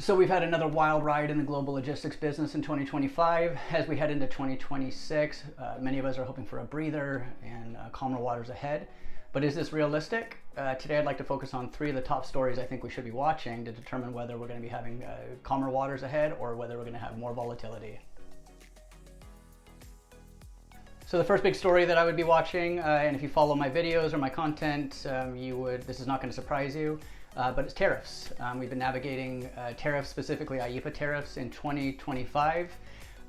So we've had another wild ride in the global logistics business in 2025. As we head into 2026, many of us are hoping for a breather and calmer waters ahead. But is this realistic? Today I'd like to focus on three of the top stories I think we should be watching to determine whether we're going to be having calmer waters ahead or whether we're going to have more volatility. So the first big story that I would be watching, and if you follow my videos or my content, this is not going to surprise you. But it's tariffs. We've been navigating tariffs, specifically IEEPA tariffs, in 2025.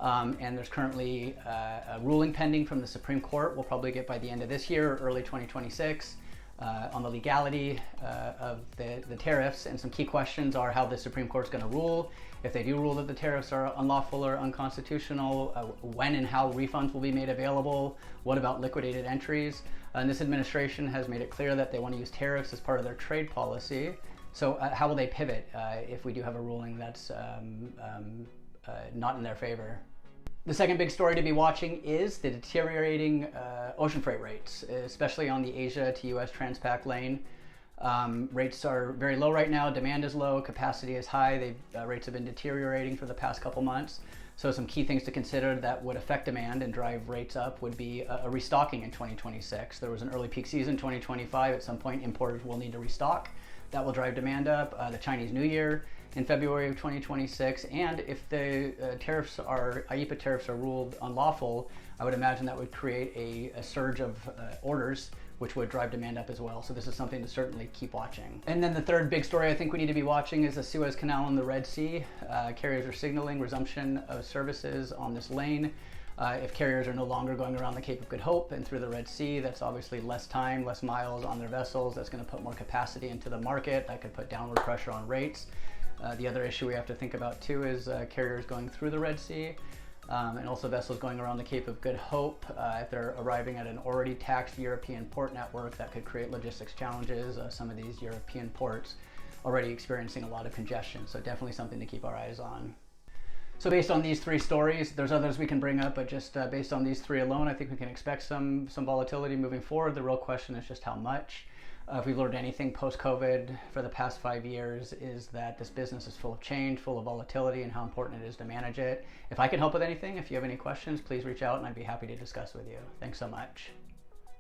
And there's currently a ruling pending from the Supreme Court. We'll probably get by the end of this year or early 2026 on the legality of the tariffs. And some key questions are how the Supreme Court's going to rule. If they do rule that the tariffs are unlawful or unconstitutional, when and how refunds will be made available. What about liquidated entries? And this administration has made it clear that they want to use tariffs as part of their trade policy. So how will they pivot if we do have a ruling that's not in their favor? The second big story to be watching is the deteriorating ocean freight rates, especially on the Asia to US Transpac lane. Rates are very low right now, demand is low, capacity is high. Rates have been deteriorating for the past couple months. So some key things to consider that would affect demand and drive rates up would be a restocking in 2026. There was an early peak season 2025. At some point, importers will need to restock. That will drive demand up. The Chinese New Year in February of 2026. And if the IEEPA tariffs are ruled unlawful, I would imagine that would create a surge of orders, which would drive demand up as well. So this is something to certainly keep watching. And then the third big story I think we need to be watching is the Suez Canal and the Red Sea. Carriers are signaling resumption of services on this lane. If carriers are no longer going around the Cape of Good Hope and through the Red Sea, that's obviously less time, less miles on their vessels. That's going to put more capacity into the market. That could put downward pressure on rates. The other issue we have to think about too is carriers going through the Red Sea. And also vessels going around the Cape of Good Hope. If they're arriving at an already taxed European port network, that could create logistics challenges. Some of these European ports already experiencing a lot of congestion, so definitely something to keep our eyes on. So based on these three stories, there's others we can bring up, but just based on these three alone, I think we can expect some volatility moving forward. The real question is just how much. If we've learned anything post-COVID for the past 5 years is that this business is full of change, full of volatility, and how important it is to manage it. If I can help with anything, if you have any questions, please reach out and I'd be happy to discuss with you. Thanks so much.